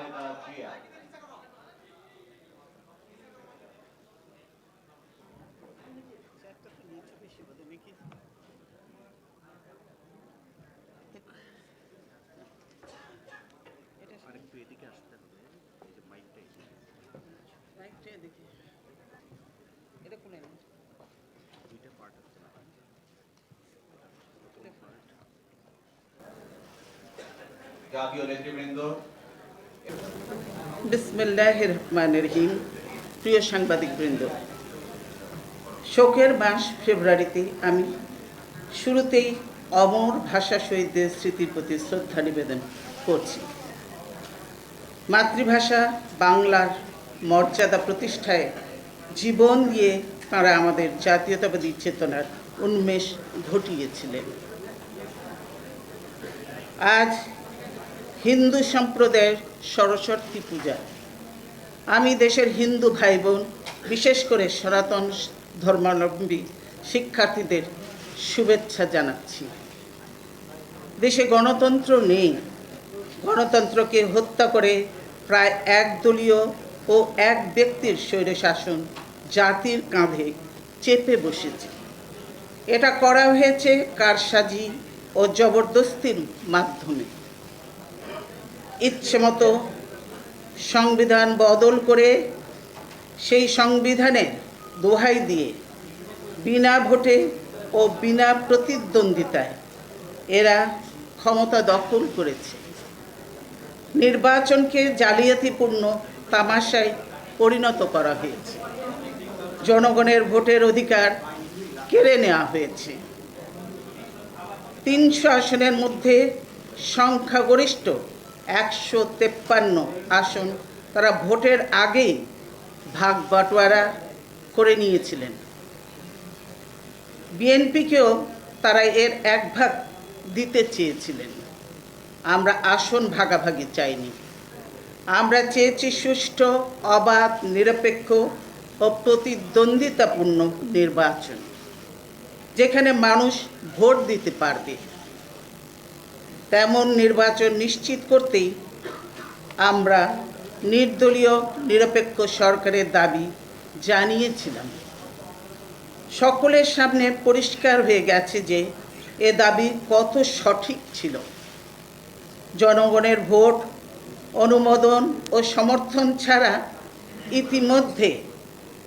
খালেদা জিয়া। আরেকটু এদিকে আসতে হবে, এই যে মাইকটা এদিকে, এটা কোনে না, দুইটা পার্ট হচ্ছে না, প্রথম পার্ট। জাতীয় নেতৃবৃন্দ, বিসমিল্লাহির রহমানির রহিম। প্রিয় সাংবাদিকবৃন্দ, শোকের মাস ফেব্রুয়ারিতে আমি শুরুতেই অমর ভাষা শহীদদের স্মৃতির প্রতি শ্রদ্ধা নিবেদন করছি। মাতৃভাষা বাংলার মর্যাদা প্রতিষ্ঠায় জীবন দিয়ে তাঁরা আমাদের জাতীয়তাবাদী চেতনার উন্মেষ ঘটিয়েছিলেন। আজ হিন্দু সম্প্রদায়ের সরস্বতী পূজা। আমি দেশের হিন্দু ভাই বোন, বিশেষ করে সনাতন ধর্মাবলম্বী শিক্ষার্থীদের শুভেচ্ছা জানাচ্ছি। দেশে গণতন্ত্র নেই। গণতন্ত্রকে হত্যা করে প্রায় একদলীয় ও এক ব্যক্তির স্বৈরশাসন জাতির কাঁধে চেপে বসেছে। এটা করা হয়েছে কারসাজি ও জবরদস্তির মাধ্যমে। ইচ্ছেমতো সংবিধান বদল করে সেই সংবিধানের দোহাই দিয়ে বিনা ভোটে ও বিনা প্রতিদ্বন্দ্বিতায় এরা ক্ষমতা দখল করেছে। নির্বাচনকে জালিয়াতিপূর্ণ তামাশায় পরিণত করা হয়েছে। জনগণের ভোটের অধিকার কেড়ে নেওয়া হয়েছে। ৩০০ আসনের মধ্যে সংখ্যাগরিষ্ঠ ১৫৩ আসন তারা ভোটের আগেই ভাগ বাটোয়ারা করে নিয়েছিলেন। বিএনপিকেও তারা এর এক ভাগ দিতে চেয়েছিলেন। আমরা আসন ভাগাভাগি চাইনি। আমরা চেয়েছি সুষ্ঠু, অবাধ, নিরপেক্ষ ও প্রতিদ্বন্দ্বিতাপূর্ণ নির্বাচন, যেখানে মানুষ ভোট দিতে পারবে। তেমন নির্বাচন নিশ্চিত করতেই আমরা নির্দলীয় নিরপেক্ষ সরকারের দাবি জানিয়েছিলাম। সকলের সামনে পরিষ্কার হয়ে গেছে যে এ দাবি কত সঠিক ছিল। জনগণের ভোট, অনুমোদন ও সমর্থন ছাড়া ইতিমধ্যে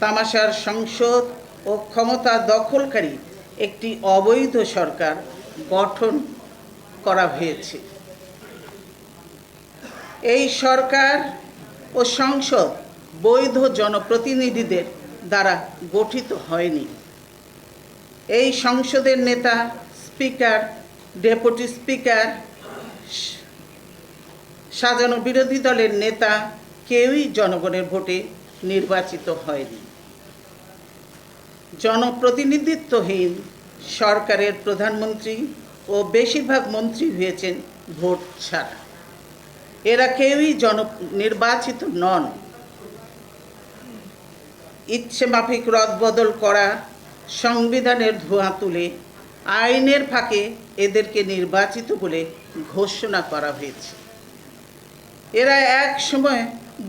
তামাশার সংসদ ও ক্ষমতা দখলকারী একটি অবৈধ সরকার গঠন করা হয়েছে। এই সরকার ও সংসদ বৈধ জনপ্রতিনিধিদের দ্বারা গঠিত হয়নি। এই সংসদের নেতা, স্পিকার, ডেপুটি স্পিকার, সাজানো বিরোধী দলের নেতা কেউই জনগণের ভোটে নির্বাচিত হয়নি। জনপ্রতিনিধিত্বহীন সরকারের প্রধানমন্ত্রী ও বেশিরভাগ মন্ত্রী হয়েছেন ভোট ছাড়া। এরা কেউই নির্বাচিত নন। ইচ্ছে মাফিক রদবদল করা, সংবিধানের ধোঁয়া তুলে আইনের ফাঁকে এদেরকে নির্বাচিত বলে ঘোষণা করা হয়েছে। এরা এক সময়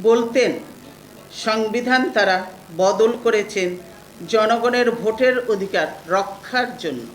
বলতেন সংবিধান তারা বদল করেছেন জনগণের ভোটের অধিকার রক্ষার জন্য।